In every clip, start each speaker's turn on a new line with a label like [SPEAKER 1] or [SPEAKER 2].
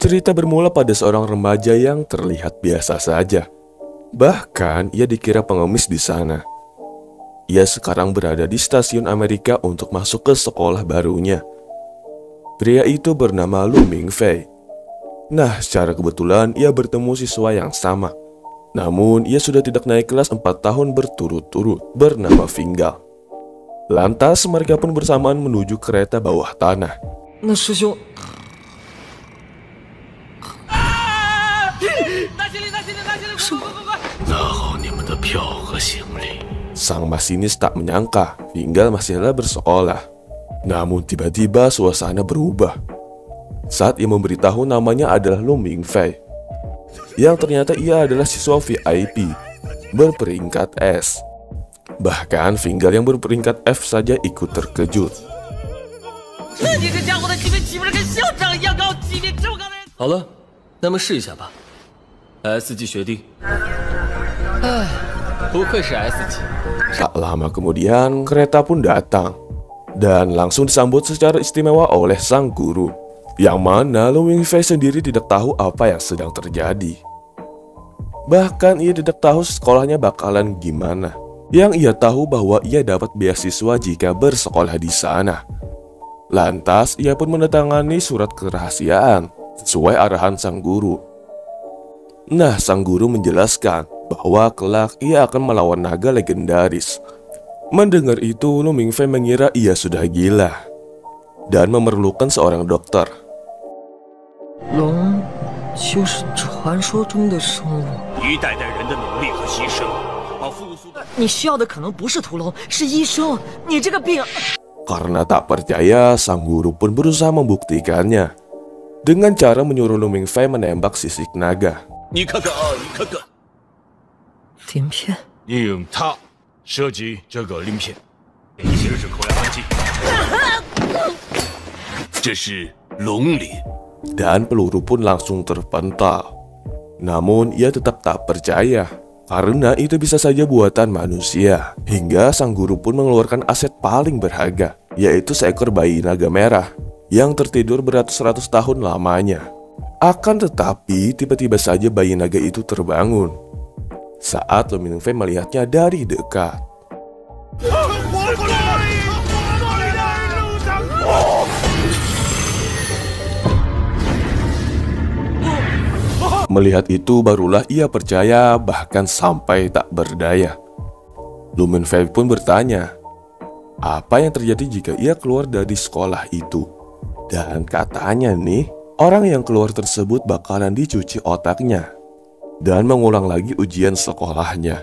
[SPEAKER 1] Cerita bermula pada seorang remaja yang terlihat biasa saja. Bahkan ia dikira pengemis di sana. Ia sekarang berada di stasiun Amerika untuk masuk ke sekolah barunya. Pria itu bernama Lu Mingfei. Nah, secara kebetulan ia bertemu siswa yang sama. Namun, ia sudah tidak naik kelas 4 tahun berturut-turut bernama Finggal. Lantas, mereka pun bersamaan menuju kereta bawah tanah. Sang masinis tak menyangka Finggal masihlah bersekolah. Namun tiba-tiba suasana berubah saat ia memberitahu namanya adalah Lu Mingfei, yang ternyata ia adalah siswa VIP berperingkat S. Bahkan Finggal yang berperingkat F saja ikut terkejut. Tak lama kemudian kereta pun datang dan langsung disambut secara istimewa oleh sang guru, yang mana Lu Mingfei sendiri tidak tahu apa yang sedang terjadi. Bahkan ia tidak tahu sekolahnya bakalan gimana. Yang ia tahu bahwa ia dapat beasiswa jika bersekolah di sana. Lantas ia pun menandatangani surat kerahasiaan sesuai arahan sang guru. Nah, sang guru menjelaskan bahwa kelak ia akan melawan naga legendaris. Mendengar itu, Lu Mingfei mengira ia sudah gila dan memerlukan seorang dokter. Karena tak percaya, sang guru pun berusaha membuktikannya dengan cara menyuruh Lu Mingfei menembak sisik naga. Dan peluru pun langsung terpental. Namun ia tetap tak percaya karena itu bisa saja buatan manusia. Hingga sang guru pun mengeluarkan aset paling berharga, yaitu seekor bayi naga merah yang tertidur beratus-ratus tahun lamanya. Akan tetapi tiba-tiba saja bayi naga itu terbangun saat Lu Mingfei melihatnya dari dekat. Melihat itu barulah ia percaya, bahkan sampai tak berdaya. Lu Mingfei pun bertanya, apa yang terjadi jika ia keluar dari sekolah itu? Dan katanya nih, orang yang keluar tersebut bakalan dicuci otaknya dan mengulang lagi ujian sekolahnya.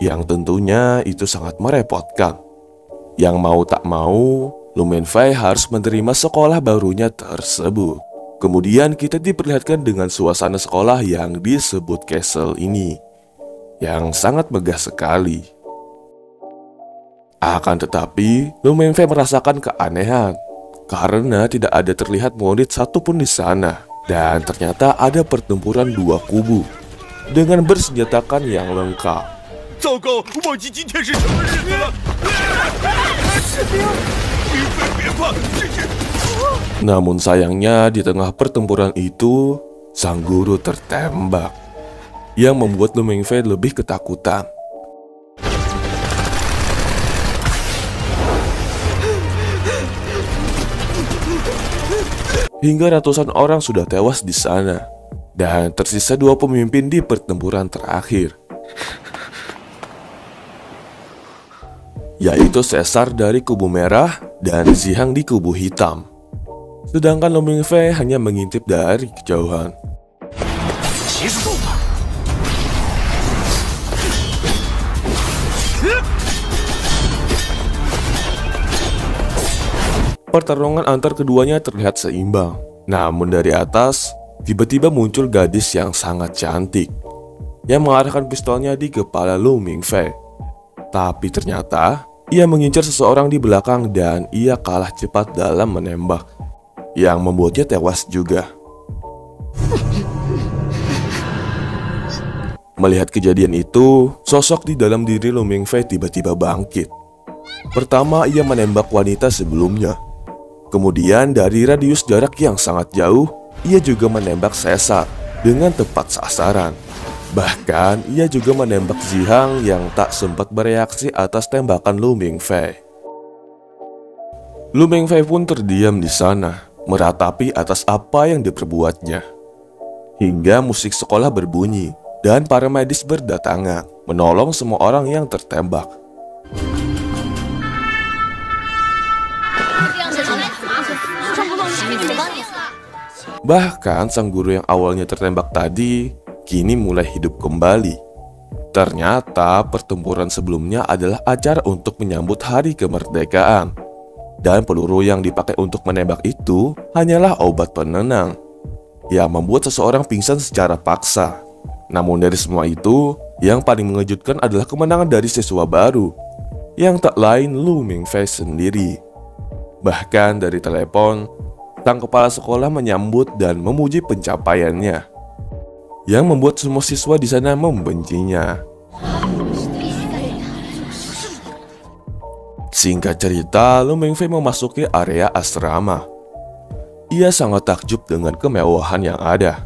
[SPEAKER 1] Yang tentunya itu sangat merepotkan. Yang mau tak mau, Lu Mingfei harus menerima sekolah barunya tersebut. Kemudian kita diperlihatkan dengan suasana sekolah yang disebut castle ini, yang sangat megah sekali. Akan tetapi, Lu Mingfei merasakan keanehan karena tidak ada terlihat murid satupun di sana. Dan ternyata ada pertempuran dua kubu dengan bersenjatakan yang lengkap. Namun sayangnya di tengah pertempuran itu, sang guru tertembak, yang membuat Lu Mingfei lebih ketakutan. Hingga ratusan orang sudah tewas di sana, dan tersisa dua pemimpin di pertempuran terakhir, yaitu Caesar dari kubu merah dan Zihang di kubu hitam. Sedangkan Lu Mingfei hanya mengintip dari kejauhan. Pertarungan antar keduanya terlihat seimbang. Namun dari atas, tiba-tiba muncul gadis yang sangat cantik yang mengarahkan pistolnya di kepala Lu Mingfei. Tapi ternyata ia mengincar seseorang di belakang dan ia kalah cepat dalam menembak, yang membuatnya tewas juga. Melihat kejadian itu, sosok di dalam diri Lu Mingfei tiba-tiba bangkit. Pertama, ia menembak wanita sebelumnya. Kemudian dari radius jarak yang sangat jauh, ia juga menembak Caesar dengan tepat sasaran. Bahkan ia juga menembak Zihang yang tak sempat bereaksi atas tembakan Lu Mingfei. Lu Mingfei pun terdiam di sana, meratapi atas apa yang diperbuatnya. Hingga musik sekolah berbunyi dan para medis berdatangan menolong semua orang yang tertembak. Bahkan sang guru yang awalnya tertembak tadi kini mulai hidup kembali. Ternyata pertempuran sebelumnya adalah acara untuk menyambut hari kemerdekaan. Dan peluru yang dipakai untuk menembak itu hanyalah obat penenang yang membuat seseorang pingsan secara paksa. Namun dari semua itu, yang paling mengejutkan adalah kemenangan dari siswa baru yang tak lain Lu Mingfei sendiri. Bahkan dari telepon, sang kepala sekolah menyambut dan memuji pencapaiannya, yang membuat semua siswa di sana membencinya. Singkat cerita, Lu Mingfei memasuki area asrama. Ia sangat takjub dengan kemewahan yang ada.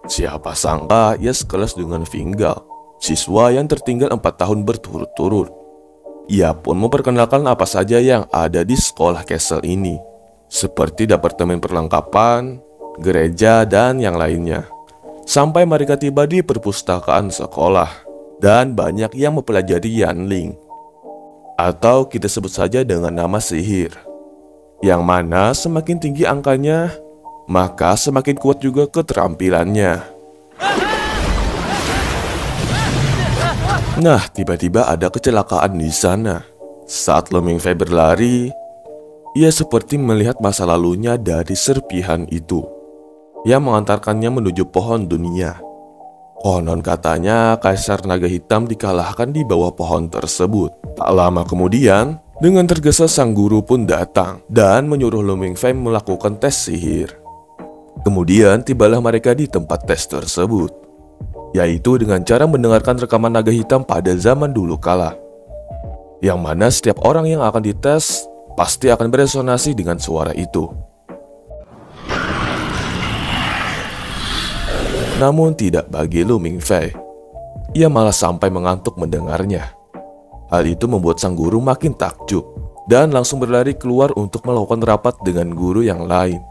[SPEAKER 1] Siapa sangka ia sekelas dengan Finggal, siswa yang tertinggal 4 tahun berturut-turut. Ia pun memperkenalkan apa saja yang ada di sekolah Castle ini, seperti departemen perlengkapan, gereja, dan yang lainnya. Sampai mereka tiba di perpustakaan sekolah, dan banyak yang mempelajari Yanling, atau kita sebut saja dengan nama sihir, yang mana semakin tinggi angkanya, maka semakin kuat juga keterampilannya. Nah, tiba-tiba ada kecelakaan di sana. Saat Lu Mingfei berlari, ia seperti melihat masa lalunya dari serpihan itu, yang mengantarkannya menuju pohon dunia. Konon katanya Kaisar Naga Hitam dikalahkan di bawah pohon tersebut. Tak lama kemudian, dengan tergesa sang guru pun datang dan menyuruh Lu Mingfei melakukan tes sihir. Kemudian tibalah mereka di tempat tes tersebut, yaitu dengan cara mendengarkan rekaman naga hitam pada zaman dulu kala, yang mana setiap orang yang akan dites pasti akan beresonasi dengan suara itu. Namun tidak bagi Lu Mingfei, ia malah sampai mengantuk mendengarnya. Hal itu membuat sang guru makin takjub dan langsung berlari keluar untuk melakukan rapat dengan guru yang lain.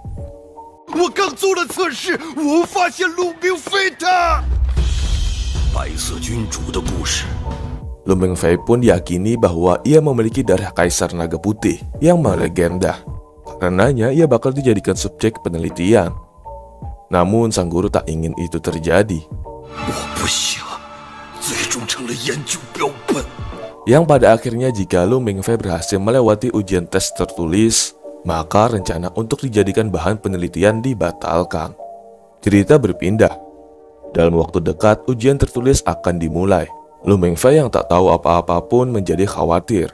[SPEAKER 1] Lu Mingfei pun diyakini bahwa ia memiliki darah Kaisar Naga Putih yang melegenda. Karenanya ia bakal dijadikan subjek penelitian. Namun sang guru tak ingin itu terjadi. Yang pada akhirnya jika Lu Mingfei berhasil melewati ujian tes tertulis, maka rencana untuk dijadikan bahan penelitian dibatalkan. Cerita berpindah. Dalam waktu dekat ujian tertulis akan dimulai. Lu Mingfei yang tak tahu apa-apa pun menjadi khawatir.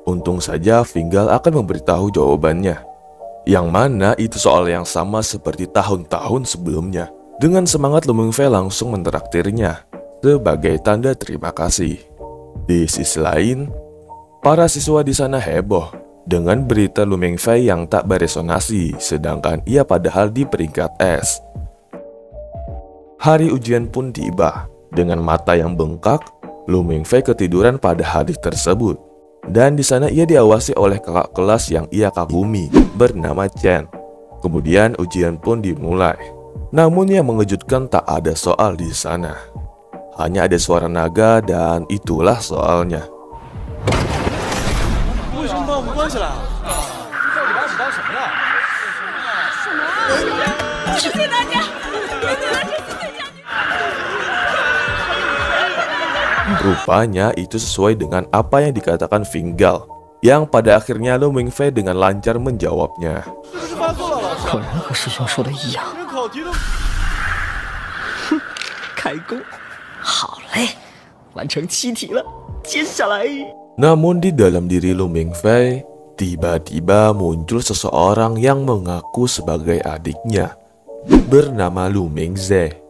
[SPEAKER 1] Untung saja Finggal akan memberitahu jawabannya, yang mana itu soal yang sama seperti tahun-tahun sebelumnya. Dengan semangat Lu Mingfei langsung mentraktirnya sebagai tanda terima kasih. Di sisi lain, para siswa di sana heboh dengan berita Lu Mingfei yang tak beresonasi, sedangkan ia padahal di peringkat S. Hari ujian pun tiba. Dengan mata yang bengkak, Lu Mingfei ketiduran pada hari tersebut. Dan di sana ia diawasi oleh kakak kelas yang ia kagumi bernama Chen. Kemudian ujian pun dimulai. Namun yang mengejutkan tak ada soal di sana. Hanya ada suara naga dan itulah soalnya. Rupanya itu sesuai dengan apa yang dikatakan Finggal, yang pada akhirnya Lu Mingfei dengan lancar menjawabnya. Namun di dalam diri Lu Mingfei, tiba-tiba muncul seseorang yang mengaku sebagai adiknya, bernama Lu Mingze,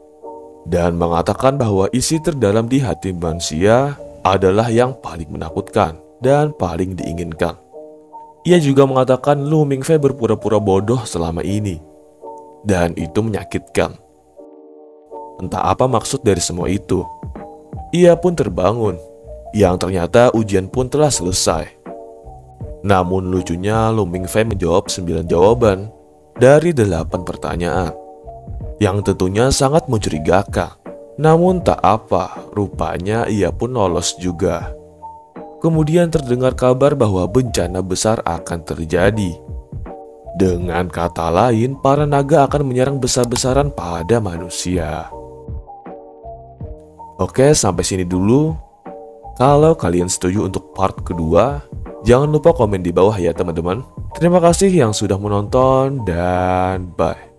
[SPEAKER 1] dan mengatakan bahwa isi terdalam di hati manusia adalah yang paling menakutkan dan paling diinginkan. Ia juga mengatakan Lu Mingfei berpura-pura bodoh selama ini. dan itu menyakitkan. Entah apa maksud dari semua itu. Ia pun terbangun, yang ternyata ujian pun telah selesai. Namun lucunya Lu Mingfei menjawab 9 jawaban dari 8 pertanyaan, yang tentunya sangat mencurigakan. Namun tak apa, rupanya ia pun lolos juga. Kemudian terdengar kabar bahwa bencana besar akan terjadi. Dengan kata lain, para naga akan menyerang besar-besaran pada manusia. Oke, sampai sini dulu. Kalau kalian setuju untuk part kedua, jangan lupa komen di bawah ya teman-teman. Terima kasih yang sudah menonton dan bye.